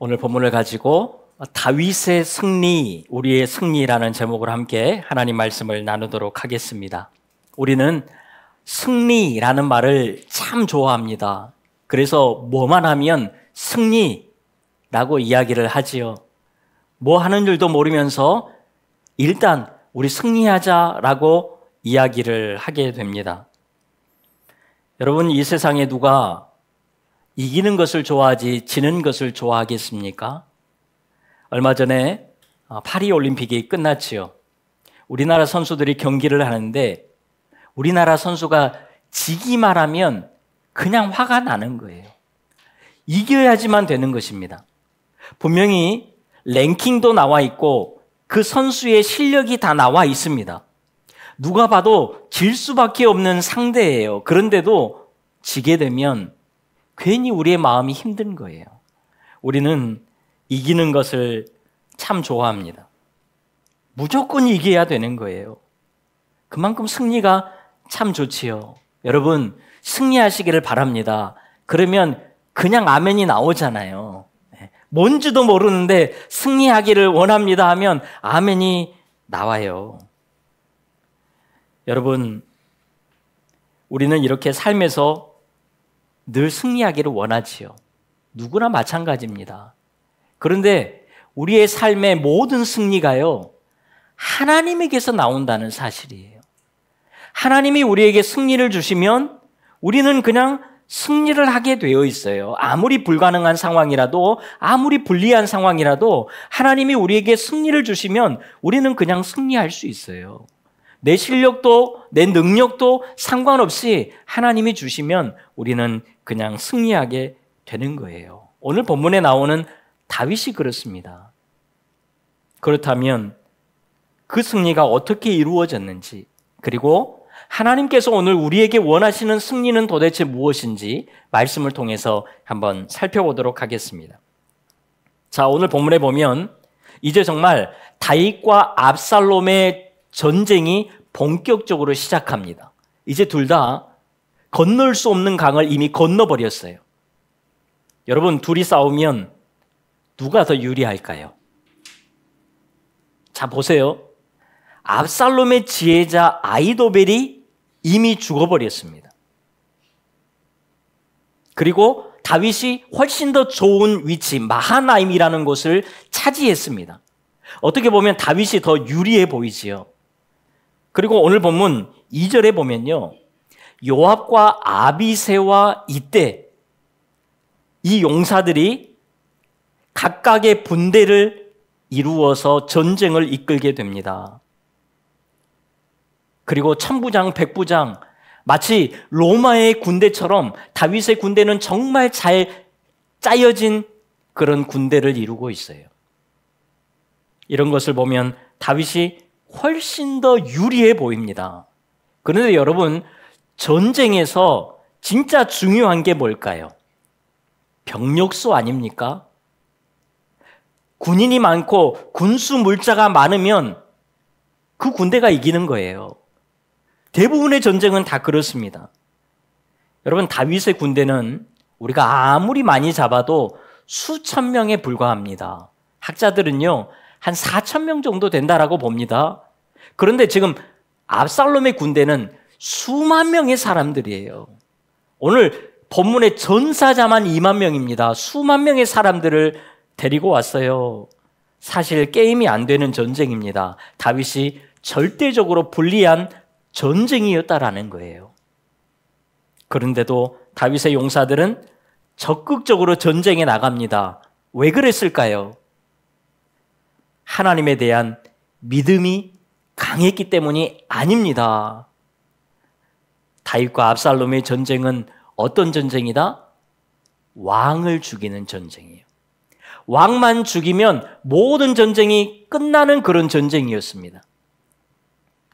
오늘 본문을 가지고 다윗의 승리, 우리의 승리라는 제목을 함께 하나님 말씀을 나누도록 하겠습니다. 우리는 승리라는 말을 참 좋아합니다. 그래서 뭐만 하면 승리라고 이야기를 하지요. 뭐 하는 줄도 모르면서 일단 우리 승리하자라고 이야기를 하게 됩니다. 여러분, 이 세상에 누가 이기는 것을 좋아하지 지는 것을 좋아하겠습니까? 얼마 전에 파리 올림픽이 끝났지요. 우리나라 선수들이 경기를 하는데 우리나라 선수가 지기만 하면 그냥 화가 나는 거예요. 이겨야지만 되는 것입니다. 분명히 랭킹도 나와 있고 그 선수의 실력이 다 나와 있습니다. 누가 봐도 질 수밖에 없는 상대예요. 그런데도 지게 되면 괜히 우리의 마음이 힘든 거예요. 우리는 이기는 것을 참 좋아합니다. 무조건 이겨야 되는 거예요. 그만큼 승리가 참 좋지요. 여러분, 승리하시기를 바랍니다. 그러면 그냥 아멘이 나오잖아요. 뭔지도 모르는데 승리하기를 원합니다 하면 아멘이 나와요. 여러분, 우리는 이렇게 삶에서 늘 승리하기를 원하지요. 누구나 마찬가지입니다. 그런데 우리의 삶의 모든 승리가요, 하나님에게서 나온다는 사실이에요. 하나님이 우리에게 승리를 주시면 우리는 그냥 승리를 하게 되어 있어요. 아무리 불가능한 상황이라도, 아무리 불리한 상황이라도 하나님이 우리에게 승리를 주시면 우리는 그냥 승리할 수 있어요. 내 실력도 내 능력도 상관없이 하나님이 주시면 우리는 그냥 승리하게 되는 거예요. 오늘 본문에 나오는 다윗이 그렇습니다. 그렇다면 그 승리가 어떻게 이루어졌는지, 그리고 하나님께서 오늘 우리에게 원하시는 승리는 도대체 무엇인지 말씀을 통해서 한번 살펴보도록 하겠습니다. 자, 오늘 본문에 보면 이제 정말 다윗과 압살롬의 전쟁이 본격적으로 시작합니다. 이제 둘 다 건널 수 없는 강을 이미 건너버렸어요. 여러분, 둘이 싸우면 누가 더 유리할까요? 자, 보세요. 압살롬의 지혜자 아히도벨이 이미 죽어버렸습니다. 그리고 다윗이 훨씬 더 좋은 위치, 마하나임이라는 곳을 차지했습니다. 어떻게 보면 다윗이 더 유리해 보이지요. 그리고 오늘 본문 2절에 보면요, 요압과 아비새와 이때 이 용사들이 각각의 분대를 이루어서 전쟁을 이끌게 됩니다. 그리고 천부장, 백부장, 마치 로마의 군대처럼 다윗의 군대는 정말 잘 짜여진 그런 군대를 이루고 있어요. 이런 것을 보면 다윗이 훨씬 더 유리해 보입니다. 그런데 여러분, 전쟁에서 진짜 중요한 게 뭘까요? 병력수 아닙니까? 군인이 많고 군수 물자가 많으면 그 군대가 이기는 거예요. 대부분의 전쟁은 다 그렇습니다. 여러분, 다윗의 군대는 우리가 아무리 많이 잡아도 수천 명에 불과합니다. 학자들은요, 한 4천 명 정도 된다라고 봅니다. 그런데 지금 압살롬의 군대는 수만 명의 사람들이에요. 오늘 본문의 전사자만 2만 명입니다. 수만 명의 사람들을 데리고 왔어요. 사실 게임이 안 되는 전쟁입니다. 다윗이 절대적으로 불리한 전쟁이었다라는 거예요. 그런데도 다윗의 용사들은 적극적으로 전쟁에 나갑니다. 왜 그랬을까요? 하나님에 대한 믿음이 강했기 때문이 아닙니다. 다윗과 압살롬의 전쟁은 어떤 전쟁이다? 왕을 죽이는 전쟁이에요. 왕만 죽이면 모든 전쟁이 끝나는 그런 전쟁이었습니다.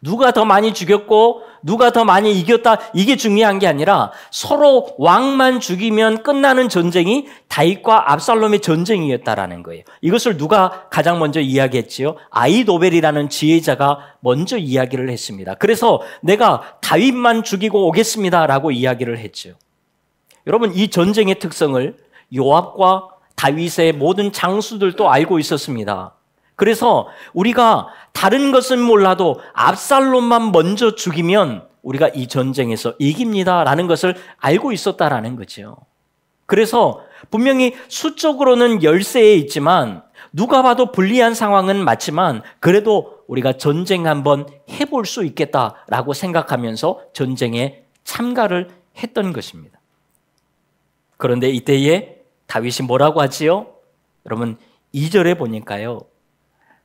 누가 더 많이 죽였고 누가 더 많이 이겼다, 이게 중요한 게 아니라 서로 왕만 죽이면 끝나는 전쟁이 다윗과 압살롬의 전쟁이었다라는 거예요. 이것을 누가 가장 먼저 이야기했지요? 아히도벨이라는 지혜자가 먼저 이야기를 했습니다. 그래서 내가 다윗만 죽이고 오겠습니다라고 이야기를 했죠. 여러분, 이 전쟁의 특성을 요압과 다윗의 모든 장수들도 알고 있었습니다. 그래서 우리가 다른 것은 몰라도 압살롬만 먼저 죽이면 우리가 이 전쟁에서 이깁니다라는 것을 알고 있었다라는 거죠. 그래서 분명히 수적으로는 열세에 있지만 누가 봐도 불리한 상황은 맞지만 그래도 우리가 전쟁 한번 해볼 수 있겠다라고 생각하면서 전쟁에 참가를 했던 것입니다. 그런데 이때에 다윗이 뭐라고 하지요? 여러분 2절에 보니까요.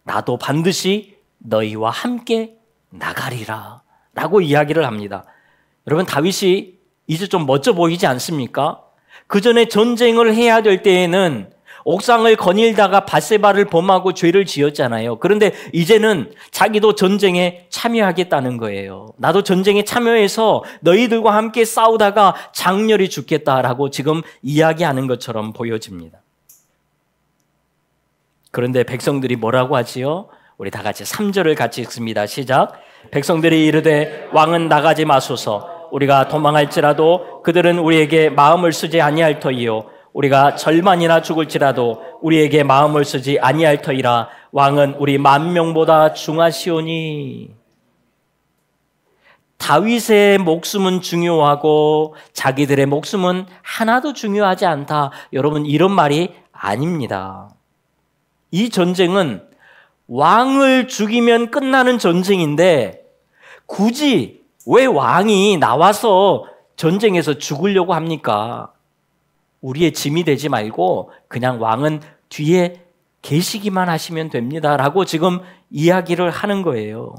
나도 반드시 너희와 함께 나가리라 라고 이야기를 합니다. 여러분 다윗이 이제 좀 멋져 보이지 않습니까? 그 전에 전쟁을 해야 될 때에는 옥상을 거닐다가 밧세바를 범하고 죄를 지었잖아요. 그런데 이제는 자기도 전쟁에 참여하겠다는 거예요. 나도 전쟁에 참여해서 너희들과 함께 싸우다가 장렬히 죽겠다라고 지금 이야기하는 것처럼 보여집니다. 그런데 백성들이 뭐라고 하지요? 우리 다 같이 3절을 같이 읽습니다. 시작. 백성들이 이르되 왕은 나가지 마소서. 우리가 도망할지라도 그들은 우리에게 마음을 쓰지 아니할 터이요. 우리가 절반이나 죽을지라도 우리에게 마음을 쓰지 아니할 터이라. 왕은 우리 10,000명보다 중하시오니. 다윗의 목숨은 중요하고 자기들의 목숨은 하나도 중요하지 않다. 여러분 이런 말이 아닙니다. 이 전쟁은 왕을 죽이면 끝나는 전쟁인데 굳이 왜 왕이 나와서 전쟁에서 죽으려고 합니까? 우리의 짐이 되지 말고 그냥 왕은 뒤에 계시기만 하시면 됩니다라고 지금 이야기를 하는 거예요.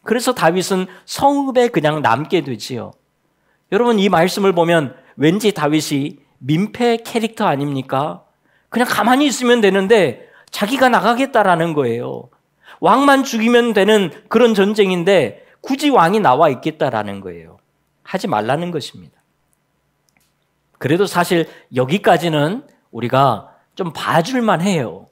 그래서 다윗은 성읍에 그냥 남게 되지요. 여러분 이 말씀을 보면 왠지 다윗이 민폐 캐릭터 아닙니까? 그냥 가만히 있으면 되는데 자기가 나가겠다라는 거예요. 왕만 죽이면 되는 그런 전쟁인데 굳이 왕이 나와 있겠다라는 거예요. 하지 말라는 것입니다. 그래도 사실 여기까지는 우리가 좀 봐줄만 해요.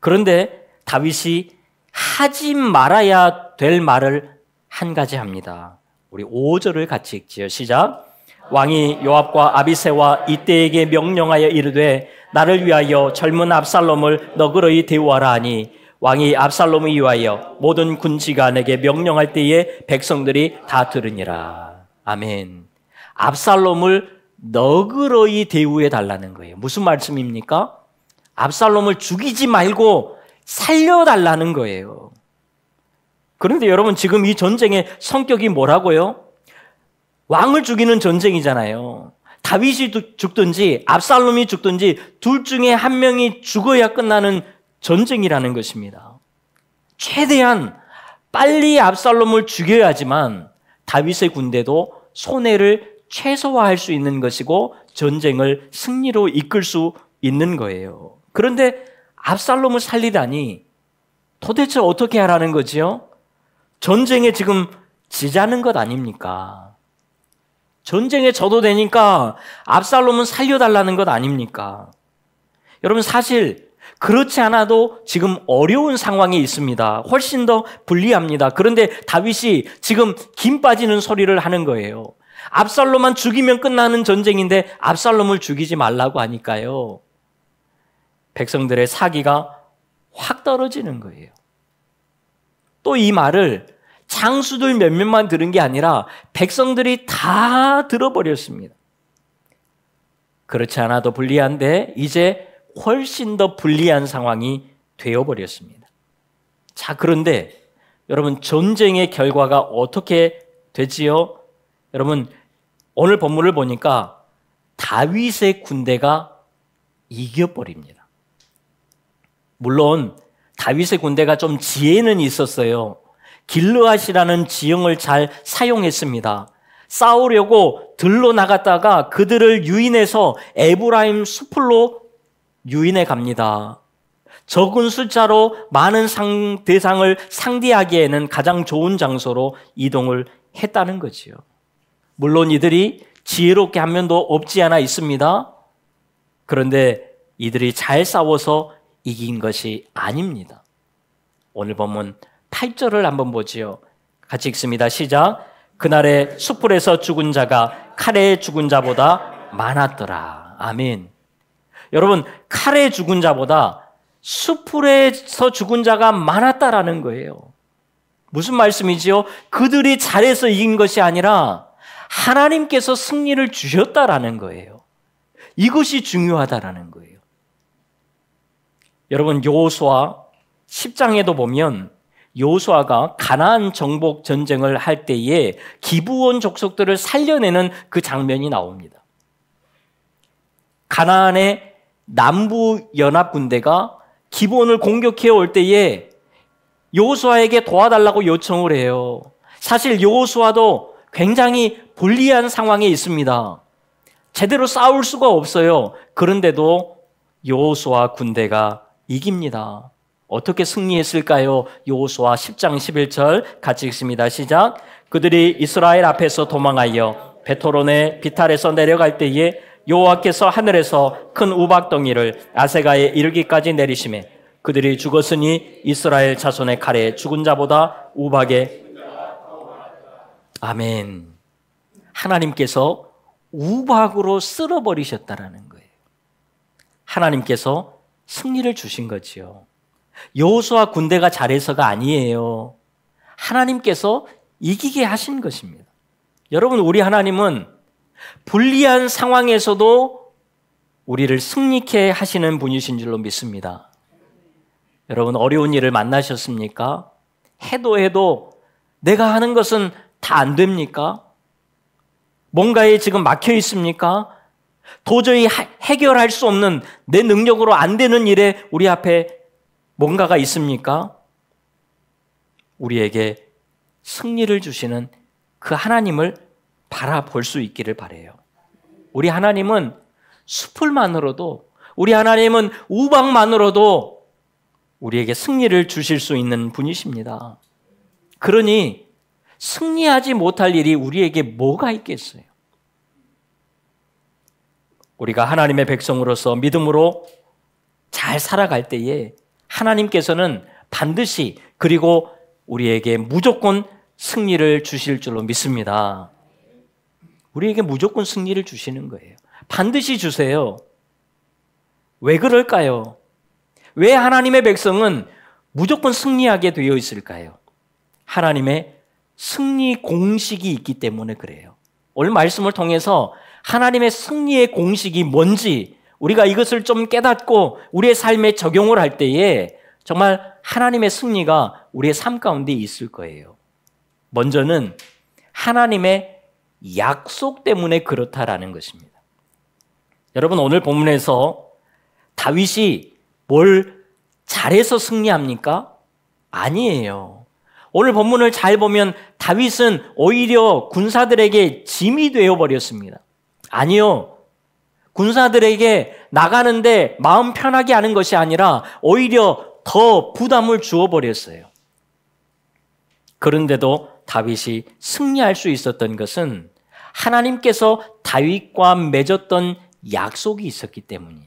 그런데 다윗이 하지 말아야 될 말을 한 가지 합니다. 우리 5절을 같이 읽지요. 시작. 왕이 요압과 아비새와 이때에게 명령하여 이르되 나를 위하여 젊은 압살롬을 너그러이 대우하라 하니 왕이 압살롬을 위하여 모든 군지가 내게 명령할 때에 백성들이 다 들으니라. 아멘. 압살롬을 너그러이 대우해 달라는 거예요. 무슨 말씀입니까? 압살롬을 죽이지 말고 살려달라는 거예요. 그런데 여러분 지금 이 전쟁의 성격이 뭐라고요? 왕을 죽이는 전쟁이잖아요. 다윗이 죽든지 압살롬이 죽든지 둘 중에 한 명이 죽어야 끝나는 전쟁이라는 것입니다. 최대한 빨리 압살롬을 죽여야지만 다윗의 군대도 손해를 최소화할 수 있는 것이고 전쟁을 승리로 이끌 수 있는 거예요. 그런데 압살롬을 살리다니 도대체 어떻게 하라는 거지요? 전쟁에 지금 지자는 것 아닙니까? 전쟁에 져도 되니까 압살롬은 살려달라는 것 아닙니까? 여러분 사실 그렇지 않아도 지금 어려운 상황에 있습니다. 훨씬 더 불리합니다. 그런데 다윗이 지금 김 빠지는 소리를 하는 거예요. 압살롬만 죽이면 끝나는 전쟁인데 압살롬을 죽이지 말라고 하니까요. 백성들의 사기가 확 떨어지는 거예요. 또 이 말을 장수들 몇몇만 들은 게 아니라 백성들이 다 들어버렸습니다. 그렇지 않아도 불리한데 이제 훨씬 더 불리한 상황이 되어버렸습니다. 자, 그런데 여러분 전쟁의 결과가 어떻게 되지요? 여러분 오늘 본문을 보니까 다윗의 군대가 이겨버립니다. 물론 다윗의 군대가 좀 지혜는 있었어요. 길르앗이라는 지형을 잘 사용했습니다. 싸우려고 들로 나갔다가 그들을 유인해서 에브라임 숲으로 유인해 갑니다. 적은 숫자로 많은 대상을 상대하기에는 가장 좋은 장소로 이동을 했다는 거지요. 물론 이들이 지혜롭게 한 면도 없지 않아 있습니다. 그런데 이들이 잘 싸워서 이긴 것이 아닙니다. 오늘 본문 8절을 한번 보지요. 같이 읽습니다. 시작. 그날에 숯불에서 죽은 자가 칼에 죽은 자보다 많았더라. 아멘. 여러분, 칼에 죽은 자보다 수풀에서 죽은 자가 많았다라는 거예요. 무슨 말씀이지요? 그들이 잘해서 이긴 것이 아니라 하나님께서 승리를 주셨다라는 거예요. 이것이 중요하다라는 거예요. 여러분, 여호수아 10장에도 보면 여호수아가 가나안 정복 전쟁을 할 때에 기브온 족속들을 살려내는 그 장면이 나옵니다. 가나안의 남부 연합 군대가 기브온을 공격해 올 때에 여호수아에게 도와달라고 요청을 해요. 사실 여호수아도 굉장히 불리한 상황에 있습니다. 제대로 싸울 수가 없어요. 그런데도 여호수아 군대가 이깁니다. 어떻게 승리했을까요? 여호수아 10장 11절 같이 읽습니다. 시작. 그들이 이스라엘 앞에서 도망하여 베토론의 비탈에서 내려갈 때에 여호와께서 하늘에서 큰 우박덩이를 아세가에 이르기까지 내리시매 그들이 죽었으니 이스라엘 자손의 칼에 죽은 자보다 우박에 아멘. 하나님께서 우박으로 쓸어버리셨다라는 거예요. 하나님께서 승리를 주신 거지요. 여호수아 군대가 잘해서가 아니에요. 하나님께서 이기게 하신 것입니다. 여러분, 우리 하나님은 불리한 상황에서도 우리를 승리케 하시는 분이신 줄로 믿습니다. 여러분, 어려운 일을 만나셨습니까? 해도 내가 하는 것은 다 안 됩니까? 뭔가에 지금 막혀 있습니까? 도저히 해결할 수 없는 내 능력으로 안 되는 일에 우리 앞에 뭔가가 있습니까? 우리에게 승리를 주시는 그 하나님을 바라볼 수 있기를 바라요. 우리 하나님은 수풀만으로도, 우리 하나님은 우박만으로도 우리에게 승리를 주실 수 있는 분이십니다. 그러니 승리하지 못할 일이 우리에게 뭐가 있겠어요? 우리가 하나님의 백성으로서 믿음으로 잘 살아갈 때에 하나님께서는 반드시 그리고 우리에게 무조건 승리를 주실 줄로 믿습니다. 우리에게 무조건 승리를 주시는 거예요. 반드시 주세요. 왜 그럴까요? 왜 하나님의 백성은 무조건 승리하게 되어 있을까요? 하나님의 승리 공식이 있기 때문에 그래요. 오늘 말씀을 통해서 하나님의 승리의 공식이 뭔지 우리가 이것을 좀 깨닫고 우리의 삶에 적용을 할 때에 정말 하나님의 승리가 우리의 삶 가운데 있을 거예요. 먼저는 하나님의 약속 때문에 그렇다라는 것입니다. 여러분, 오늘 본문에서 다윗이 뭘 잘해서 승리합니까? 아니에요. 오늘 본문을 잘 보면 다윗은 오히려 군사들에게 짐이 되어버렸습니다. 아니요. 군사들에게 나가는데 마음 편하게 하는 것이 아니라 오히려 더 부담을 주어버렸어요. 그런데도 다윗이 승리할 수 있었던 것은 하나님께서 다윗과 맺었던 약속이 있었기 때문이에요.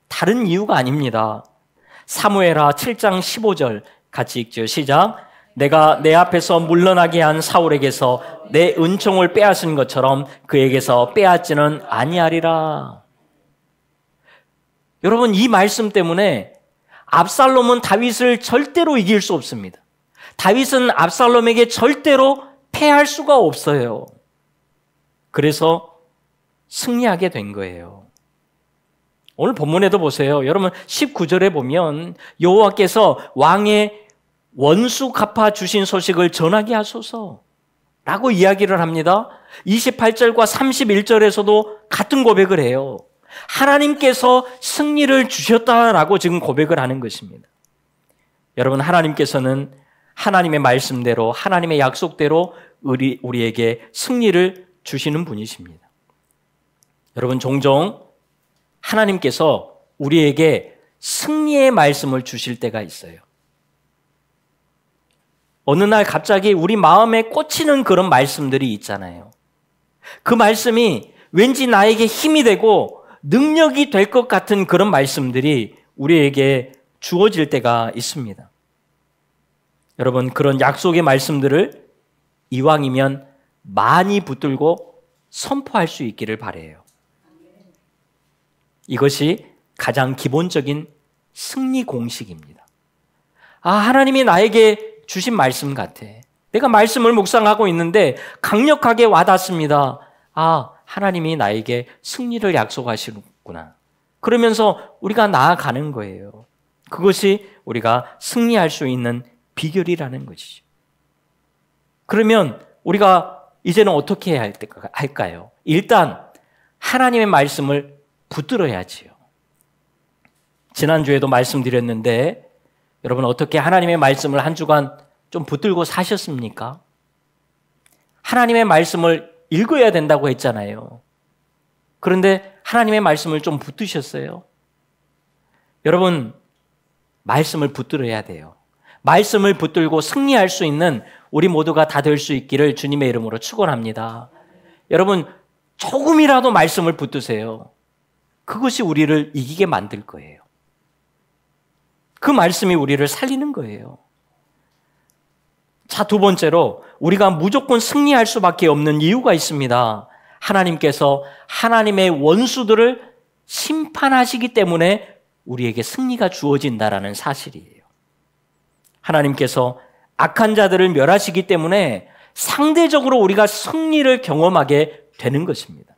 다른 이유가 아닙니다. 사무엘하 7장 15절 같이 읽죠. 시작. 내가 내 앞에서 물러나게 한 사울에게서 내 은총을 빼앗은 것처럼 그에게서 빼앗지는 아니하리라. 여러분, 이 말씀 때문에 압살롬은 다윗을 절대로 이길 수 없습니다. 다윗은 압살롬에게 절대로 패할 수가 없어요. 그래서 승리하게 된 거예요. 오늘 본문에도 보세요. 여러분 19절에 보면 여호와께서 왕의 원수 갚아 주신 소식을 전하게 하소서 라고 이야기를 합니다. 28절과 31절에서도 같은 고백을 해요. 하나님께서 승리를 주셨다라고 지금 고백을 하는 것입니다. 여러분, 하나님께서는 하나님의 말씀대로 하나님의 약속대로 우리에게 승리를 주시는 분이십니다. 여러분, 종종 하나님께서 우리에게 승리의 말씀을 주실 때가 있어요. 어느 날 갑자기 우리 마음에 꽂히는 그런 말씀들이 있잖아요. 그 말씀이 왠지 나에게 힘이 되고 능력이 될 것 같은 그런 말씀들이 우리에게 주어질 때가 있습니다. 여러분, 그런 약속의 말씀들을 이왕이면 많이 붙들고 선포할 수 있기를 바라요. 이것이 가장 기본적인 승리 공식입니다. 하나님이 나에게 주신 말씀 같아. 내가 말씀을 묵상하고 있는데 강력하게 와닿습니다. 하나님이 나에게 승리를 약속하시는구나. 그러면서 우리가 나아가는 거예요. 그것이 우리가 승리할 수 있는 비결이라는 것이죠. 그러면 우리가 이제는 어떻게 해야 할까요? 일단 하나님의 말씀을 붙들어야지요. 지난주에도 말씀드렸는데 여러분 어떻게 하나님의 말씀을 한 주간 좀 붙들고 사셨습니까? 하나님의 말씀을 읽어야 된다고 했잖아요. 그런데 하나님의 말씀을 좀 붙드셨어요? 여러분, 말씀을 붙들어야 돼요. 말씀을 붙들고 승리할 수 있는 우리 모두가 다 될 수 있기를 주님의 이름으로 축원합니다. 여러분, 조금이라도 말씀을 붙드세요. 그것이 우리를 이기게 만들 거예요. 그 말씀이 우리를 살리는 거예요. 자, 두 번째로 우리가 무조건 승리할 수밖에 없는 이유가 있습니다. 하나님께서 하나님의 원수들을 심판하시기 때문에 우리에게 승리가 주어진다라는 사실이에요. 하나님께서 악한 자들을 멸하시기 때문에 상대적으로 우리가 승리를 경험하게 되는 것입니다.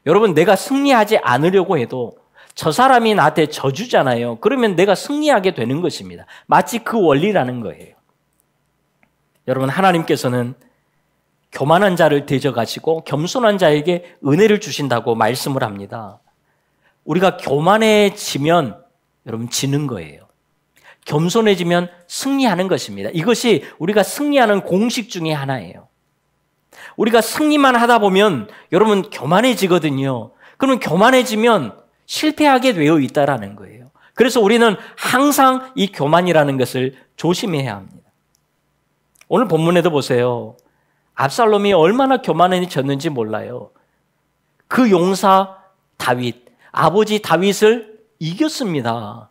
여러분, 내가 승리하지 않으려고 해도 저 사람이 나한테 져주잖아요. 그러면 내가 승리하게 되는 것입니다. 마치 그 원리라는 거예요. 여러분, 하나님께서는 교만한 자를 대적하시고 겸손한 자에게 은혜를 주신다고 말씀을 합니다. 우리가 교만해지면 여러분 지는 거예요. 겸손해지면 승리하는 것입니다. 이것이 우리가 승리하는 공식 중에 하나예요. 우리가 승리만 하다 보면 여러분 교만해지거든요. 그러면 교만해지면 실패하게 되어 있다라는 거예요. 그래서 우리는 항상 이 교만이라는 것을 조심해야 합니다. 오늘 본문에도 보세요. 압살롬이 얼마나 교만해졌는지 몰라요. 그 용사 다윗, 아버지 다윗을 이겼습니다.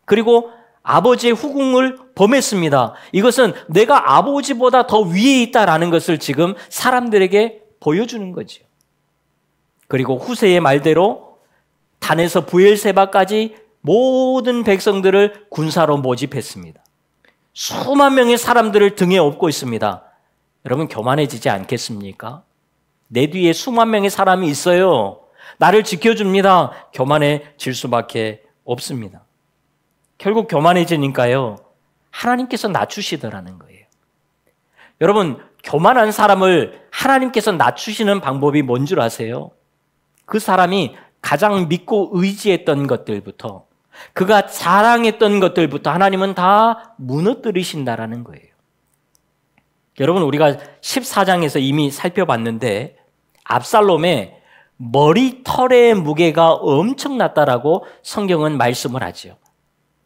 그리고 아버지의 후궁을 범했습니다. 이것은 내가 아버지보다 더 위에 있다라는 것을 지금 사람들에게 보여주는 거죠. 그리고 후세의 말대로 단에서 부엘세바까지 모든 백성들을 군사로 모집했습니다. 수만 명의 사람들을 등에 업고 있습니다. 여러분 교만해지지 않겠습니까? 내 뒤에 수만 명의 사람이 있어요. 나를 지켜줍니다. 교만해질 수밖에 없습니다. 결국 교만해지니까요. 하나님께서 낮추시더라는 거예요. 여러분 교만한 사람을 하나님께서 낮추시는 방법이 뭔 줄 아세요? 그 사람이 가장 믿고 의지했던 것들부터 그가 자랑했던 것들부터 하나님은 다 무너뜨리신다라는 거예요. 여러분 우리가 14장에서 이미 살펴봤는데 압살롬의 머리털의 무게가 엄청났다라고 성경은 말씀을 하죠.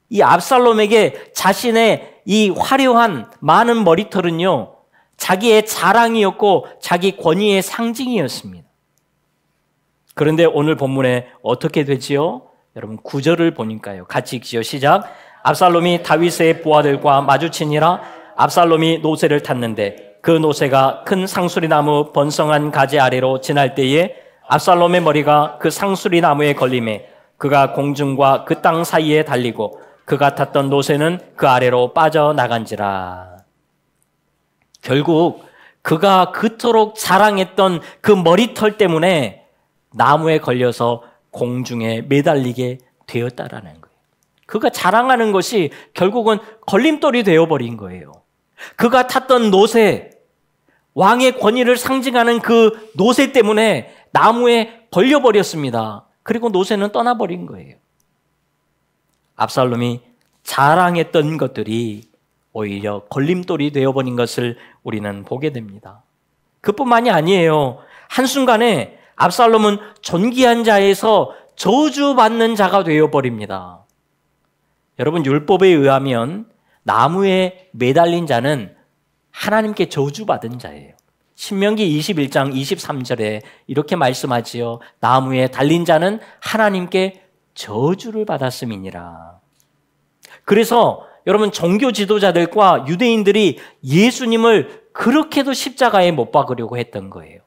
이 압살롬에게 자신의 이 화려한 많은 머리털은요, 자기의 자랑이었고 자기 권위의 상징이었습니다. 그런데 오늘 본문에 어떻게 되지요? 여러분 9절을 보니까요. 같이 읽지요. 시작. 압살롬이 다윗의 부하들과 마주치니라. 압살롬이 노새를 탔는데 그 노새가 큰 상수리나무 번성한 가지 아래로 지날 때에 압살롬의 머리가 그 상수리나무에 걸림에 그가 공중과 그 땅 사이에 달리고 그가 탔던 노새는 그 아래로 빠져나간지라. 결국 그가 그토록 자랑했던 그 머리털 때문에 나무에 걸려서 공중에 매달리게 되었다라는 거예요. 그가 자랑하는 것이 결국은 걸림돌이 되어버린 거예요. 그가 탔던 노새, 왕의 권위를 상징하는 그 노새 때문에 나무에 걸려버렸습니다. 그리고 노새는 떠나버린 거예요. 압살롬이 자랑했던 것들이 오히려 걸림돌이 되어버린 것을 우리는 보게 됩니다. 그뿐만이 아니에요. 한순간에 압살롬은 존귀한 자에서 저주받는 자가 되어버립니다. 여러분 율법에 의하면 나무에 매달린 자는 하나님께 저주받은 자예요. 신명기 21장 23절에 이렇게 말씀하지요. 나무에 달린 자는 하나님께 저주를 받았음이니라. 그래서 여러분 종교 지도자들과 유대인들이 예수님을 그렇게도 십자가에 못 박으려고 했던 거예요.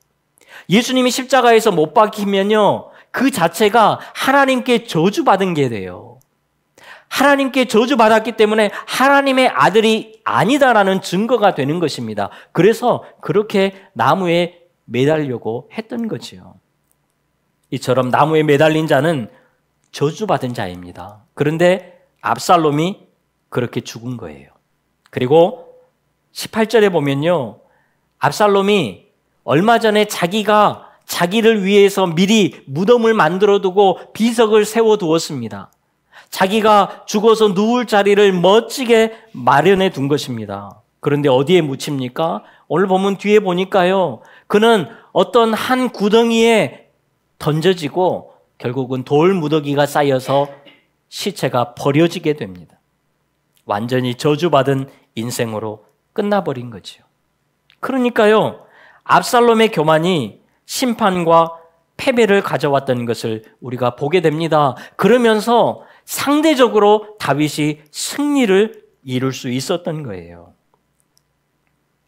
예수님이 십자가에서 못 박히면요, 그 자체가 하나님께 저주받은 게 돼요. 하나님께 저주받았기 때문에 하나님의 아들이 아니다라는 증거가 되는 것입니다. 그래서 그렇게 나무에 매달려고 했던 거지요. 이처럼 나무에 매달린 자는 저주받은 자입니다. 그런데 압살롬이 그렇게 죽은 거예요. 그리고 18절에 보면요, 압살롬이 얼마 전에 자기가 자기를 위해서 미리 무덤을 만들어 두고 비석을 세워 두었습니다. 자기가 죽어서 누울 자리를 멋지게 마련해 둔 것입니다. 그런데 어디에 묻힙니까? 오늘 보면 뒤에 보니까요, 그는 어떤 한 구덩이에 던져지고 결국은 돌 무더기가 쌓여서 시체가 버려지게 됩니다. 완전히 저주받은 인생으로 끝나버린 거죠. 그러니까요, 압살롬의 교만이 심판과 패배를 가져왔던 것을 우리가 보게 됩니다. 그러면서 상대적으로 다윗이 승리를 이룰 수 있었던 거예요.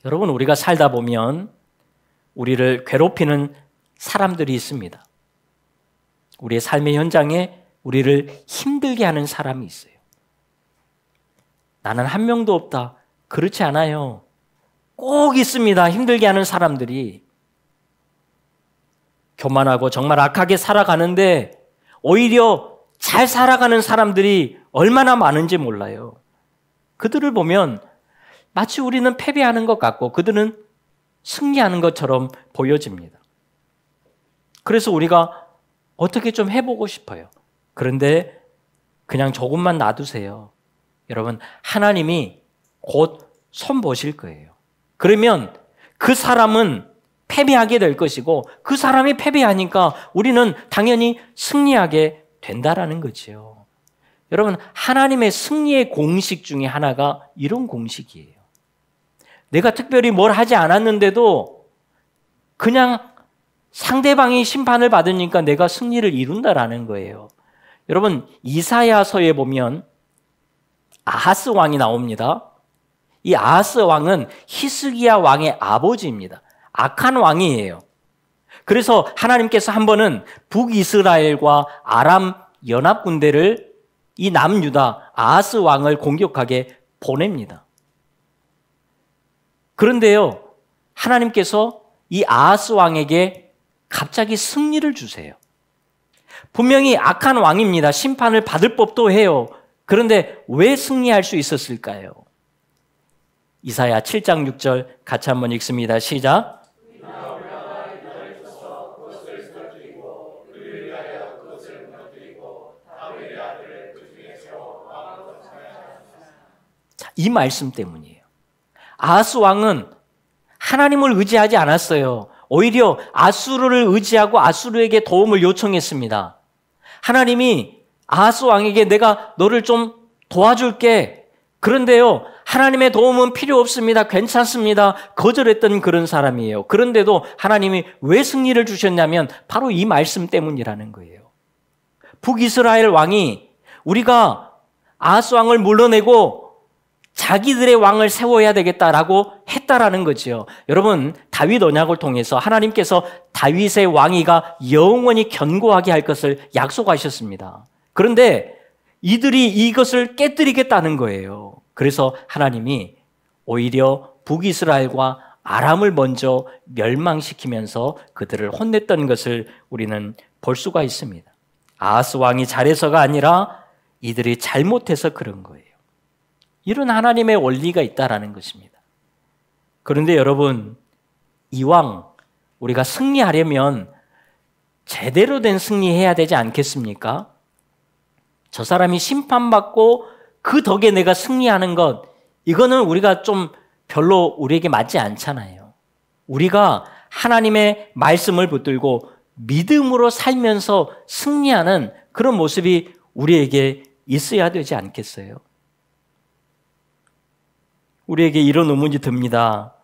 여러분, 우리가 살다 보면 우리를 괴롭히는 사람들이 있습니다. 우리의 삶의 현장에 우리를 힘들게 하는 사람이 있어요. 나는 한 명도 없다. 그렇지 않아요. 꼭 있습니다. 힘들게 하는 사람들이. 교만하고 정말 악하게 살아가는데 오히려 잘 살아가는 사람들이 얼마나 많은지 몰라요. 그들을 보면 마치 우리는 패배하는 것 같고 그들은 승리하는 것처럼 보여집니다. 그래서 우리가 어떻게 좀 해보고 싶어요. 그런데 그냥 조금만 놔두세요. 여러분, 하나님이 곧 손보실 거예요. 그러면 그 사람은 패배하게 될 것이고 그 사람이 패배하니까 우리는 당연히 승리하게 된다라는 거죠. 여러분, 하나님의 승리의 공식 중에 하나가 이런 공식이에요. 내가 특별히 뭘 하지 않았는데도 그냥 상대방이 심판을 받으니까 내가 승리를 이룬다라는 거예요. 여러분, 이사야서에 보면 아하스 왕이 나옵니다. 이 아하스 왕은 히스기야 왕의 아버지입니다. 악한 왕이에요. 그래서 하나님께서 한 번은 북이스라엘과 아람 연합군대를 이 남유다 아하스 왕을 공격하게 보냅니다. 그런데요, 하나님께서 이 아하스 왕에게 갑자기 승리를 주세요. 분명히 악한 왕입니다. 심판을 받을 법도 해요. 그런데 왜 승리할 수 있었을까요? 이사야 7장 6절 같이 한번 읽습니다. 시작. 자, 이 말씀 때문이에요. 아하스 왕은 하나님을 의지하지 않았어요. 오히려 아수르를 의지하고 아수르에게 도움을 요청했습니다. 하나님이 아하스 왕에게 내가 너를 좀 도와줄게. 그런데요, 하나님의 도움은 필요 없습니다. 괜찮습니다. 거절했던 그런 사람이에요. 그런데도 하나님이 왜 승리를 주셨냐면 바로 이 말씀 때문이라는 거예요. 북이스라엘 왕이 우리가 아하스 왕을 물러내고 자기들의 왕을 세워야 되겠다라고 했다라는 거죠. 여러분, 다윗 언약을 통해서 하나님께서 다윗의 왕위가 영원히 견고하게 할 것을 약속하셨습니다. 그런데 이들이 이것을 깨뜨리겠다는 거예요. 그래서 하나님이 오히려 북이스라엘과 아람을 먼저 멸망시키면서 그들을 혼냈던 것을 우리는 볼 수가 있습니다. 아하스 왕이 잘해서가 아니라 이들이 잘못해서 그런 거예요. 이런 하나님의 원리가 있다라는 것입니다. 그런데 여러분, 이왕 우리가 승리하려면 제대로 된 승리해야 되지 않겠습니까? 저 사람이 심판받고 그 덕에 내가 승리하는 것, 이거는 우리가 좀 별로 우리에게 맞지 않잖아요. 우리가 하나님의 말씀을 붙들고 믿음으로 살면서 승리하는 그런 모습이 우리에게 있어야 되지 않겠어요? 우리에게 이런 의문이 듭니다.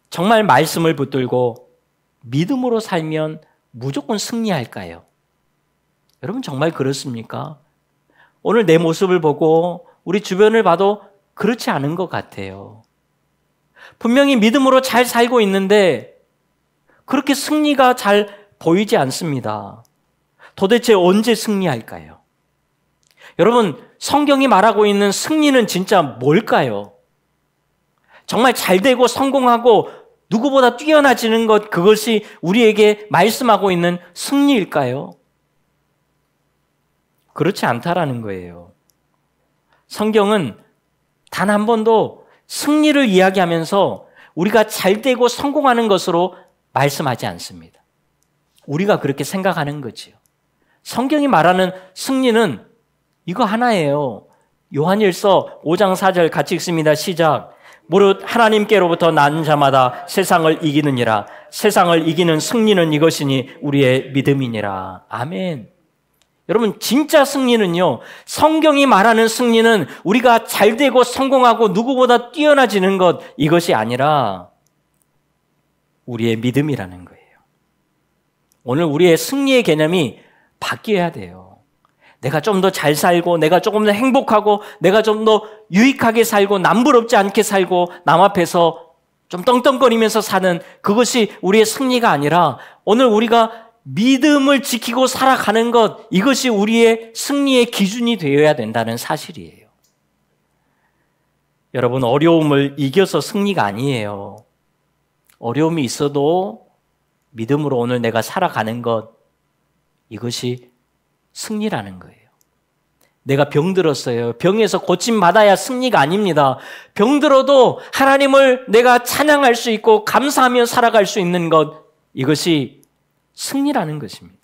정말 말씀을 붙들고 믿음으로 살면 무조건 승리할까요? 여러분, 정말 그렇습니까? 오늘 내 모습을 보고 우리 주변을 봐도 그렇지 않은 것 같아요. 분명히 믿음으로 잘 살고 있는데 그렇게 승리가 잘 보이지 않습니다. 도대체 언제 승리할까요? 여러분, 성경이 말하고 있는 승리는 진짜 뭘까요? 정말 잘되고 성공하고 누구보다 뛰어나지는 것, 그것이 우리에게 말씀하고 있는 승리일까요? 그렇지 않다라는 거예요. 성경은 단 한 번도 승리를 이야기하면서 우리가 잘되고 성공하는 것으로 말씀하지 않습니다. 우리가 그렇게 생각하는 거지요. 성경이 말하는 승리는 이거 하나예요. 요한일서 5장 4절 같이 읽습니다. 시작. 무릇 하나님께로부터 난 자마다 세상을 이기느니라. 세상을 이기는 승리는 이것이니 우리의 믿음이니라. 아멘. 여러분, 진짜 승리는요, 성경이 말하는 승리는 우리가 잘되고 성공하고 누구보다 뛰어나지는 것, 이것이 아니라 우리의 믿음이라는 거예요. 오늘 우리의 승리의 개념이 바뀌어야 돼요. 내가 좀 더 잘 살고, 내가 조금 더 행복하고, 내가 좀 더 유익하게 살고, 남부럽지 않게 살고, 남 앞에서 좀 떵떵거리면서 사는 그것이 우리의 승리가 아니라 오늘 우리가 믿음을 지키고 살아가는 것, 이것이 우리의 승리의 기준이 되어야 된다는 사실이에요. 여러분, 어려움을 이겨서 승리가 아니에요. 어려움이 있어도 믿음으로 오늘 내가 살아가는 것, 이것이 승리라는 거예요. 내가 병들었어요. 병에서 고침받아야 승리가 아닙니다. 병들어도 하나님을 내가 찬양할 수 있고 감사하며 살아갈 수 있는 것, 이것이 승리라는 것입니다.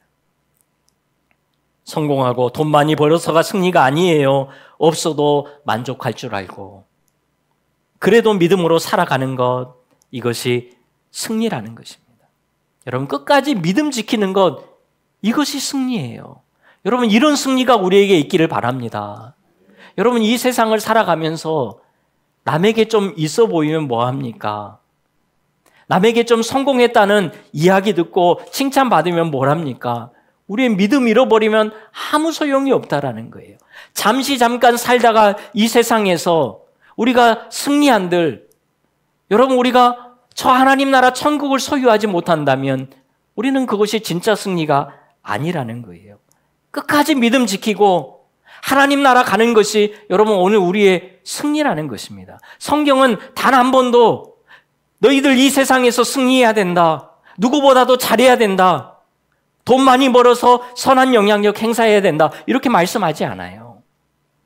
성공하고 돈 많이 벌어서가 승리가 아니에요. 없어도 만족할 줄 알고 그래도 믿음으로 살아가는 것, 이것이 승리라는 것입니다. 여러분, 끝까지 믿음 지키는 것, 이것이 승리예요. 여러분, 이런 승리가 우리에게 있기를 바랍니다. 여러분, 이 세상을 살아가면서 남에게 좀 있어 보이면 뭐합니까? 남에게 좀 성공했다는 이야기 듣고 칭찬받으면 뭐랍니까? 우리의 믿음 잃어버리면 아무 소용이 없다라는 거예요. 잠깐 살다가 이 세상에서 우리가 승리한들, 여러분, 우리가 저 하나님 나라 천국을 소유하지 못한다면 우리는 그것이 진짜 승리가 아니라는 거예요. 끝까지 믿음 지키고 하나님 나라 가는 것이 여러분 오늘 우리의 승리라는 것입니다. 성경은 단 한 번도 너희들 이 세상에서 승리해야 된다, 누구보다도 잘해야 된다, 돈 많이 벌어서 선한 영향력 행사해야 된다, 이렇게 말씀하지 않아요.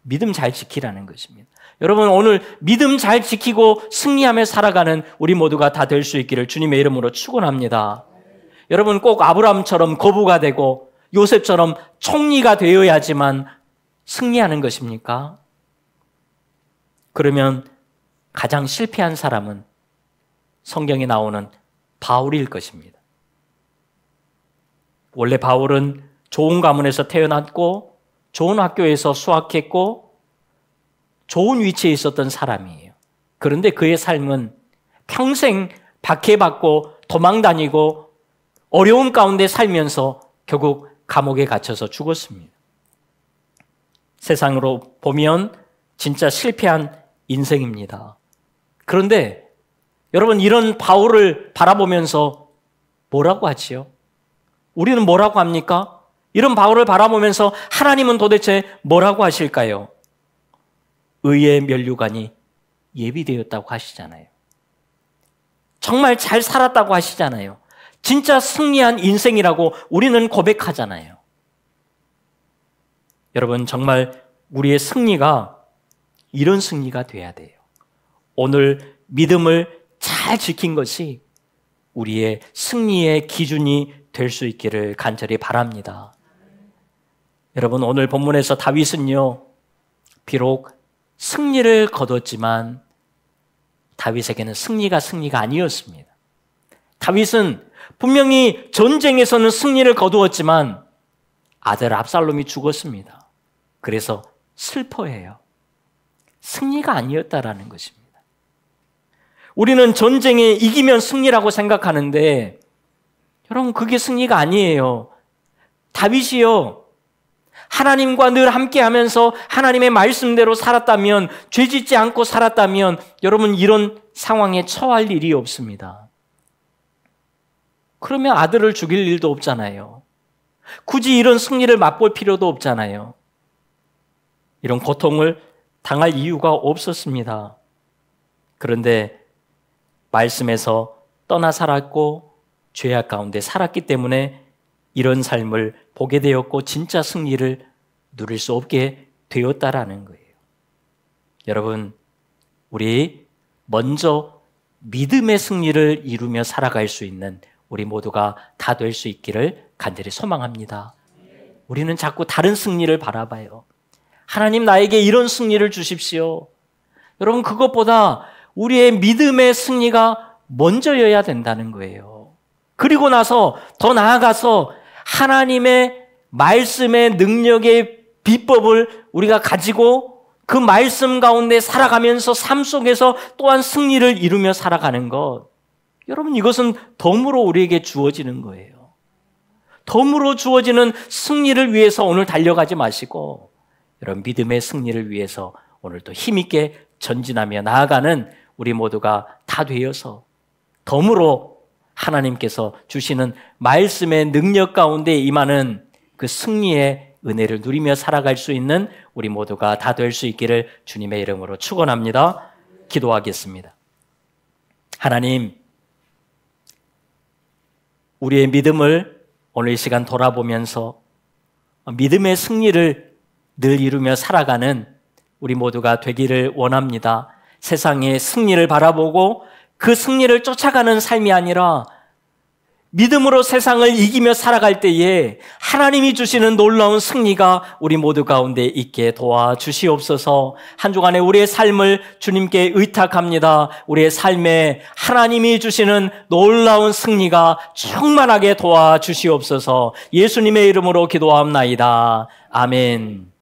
믿음 잘 지키라는 것입니다. 여러분, 오늘 믿음 잘 지키고 승리하며 살아가는 우리 모두가 다 될 수 있기를 주님의 이름으로 축원합니다. 여러분, 꼭 아브라함처럼 거부가 되고 요셉처럼 총리가 되어야지만 승리하는 것입니까? 그러면 가장 실패한 사람은 성경에 나오는 바울일 것입니다. 원래 바울은 좋은 가문에서 태어났고 좋은 학교에서 수학했고 좋은 위치에 있었던 사람이에요. 그런데 그의 삶은 평생 박해받고 도망다니고 어려움 가운데 살면서 결국 감옥에 갇혀서 죽었습니다. 세상으로 보면 진짜 실패한 인생입니다. 그런데 여러분, 이런 바울을 바라보면서 뭐라고 하지요? 우리는 뭐라고 합니까? 이런 바울을 바라보면서 하나님은 도대체 뭐라고 하실까요? 의의 면류관이 예비되었다고 하시잖아요. 정말 잘 살았다고 하시잖아요. 진짜 승리한 인생이라고 우리는 고백하잖아요. 여러분, 정말 우리의 승리가 이런 승리가 돼야 돼요. 오늘 믿음을 잘 지킨 것이 우리의 승리의 기준이 될 수 있기를 간절히 바랍니다. 여러분, 오늘 본문에서 다윗은요, 비록 승리를 거뒀지만 다윗에게는 승리가 아니었습니다. 다윗은 분명히 전쟁에서는 승리를 거두었지만 아들 압살롬이 죽었습니다. 그래서 슬퍼해요. 승리가 아니었다라는 것입니다. 우리는 전쟁에 이기면 승리라고 생각하는데 여러분, 그게 승리가 아니에요. 다윗이요, 하나님과 늘 함께하면서 하나님의 말씀대로 살았다면, 죄짓지 않고 살았다면 여러분, 이런 상황에 처할 일이 없습니다. 그러면 아들을 죽일 일도 없잖아요. 굳이 이런 승리를 맛볼 필요도 없잖아요. 이런 고통을 당할 이유가 없었습니다. 그런데 말씀에서 떠나 살았고 죄악 가운데 살았기 때문에 이런 삶을 보게 되었고 진짜 승리를 누릴 수 없게 되었다라는 거예요. 여러분, 우리 먼저 믿음의 승리를 이루며 살아갈 수 있는 우리 모두가 다 될 수 있기를 간절히 소망합니다. 우리는 자꾸 다른 승리를 바라봐요. 하나님, 나에게 이런 승리를 주십시오. 여러분, 그것보다 우리의 믿음의 승리가 먼저여야 된다는 거예요. 그리고 나서 더 나아가서 하나님의 말씀의 능력의 비법을 우리가 가지고 그 말씀 가운데 살아가면서 삶 속에서 또한 승리를 이루며 살아가는 것, 여러분, 이것은 덤으로 우리에게 주어지는 거예요. 덤으로 주어지는 승리를 위해서 오늘 달려가지 마시고 여러분, 믿음의 승리를 위해서 오늘도 힘있게 전진하며 나아가는 우리 모두가 다 되어서 덤으로 하나님께서 주시는 말씀의 능력 가운데 임하는 그 승리의 은혜를 누리며 살아갈 수 있는 우리 모두가 다 될 수 있기를 주님의 이름으로 축원합니다. 기도하겠습니다. 하나님, 우리의 믿음을 오늘 이 시간 돌아보면서 믿음의 승리를 늘 이루며 살아가는 우리 모두가 되기를 원합니다. 세상의 승리를 바라보고 그 승리를 쫓아가는 삶이 아니라 믿음으로 세상을 이기며 살아갈 때에 하나님이 주시는 놀라운 승리가 우리 모두 가운데 있게 도와주시옵소서. 한 주간의 우리의 삶을 주님께 의탁합니다. 우리의 삶에 하나님이 주시는 놀라운 승리가 충만하게 도와주시옵소서. 예수님의 이름으로 기도합나이다. 아멘.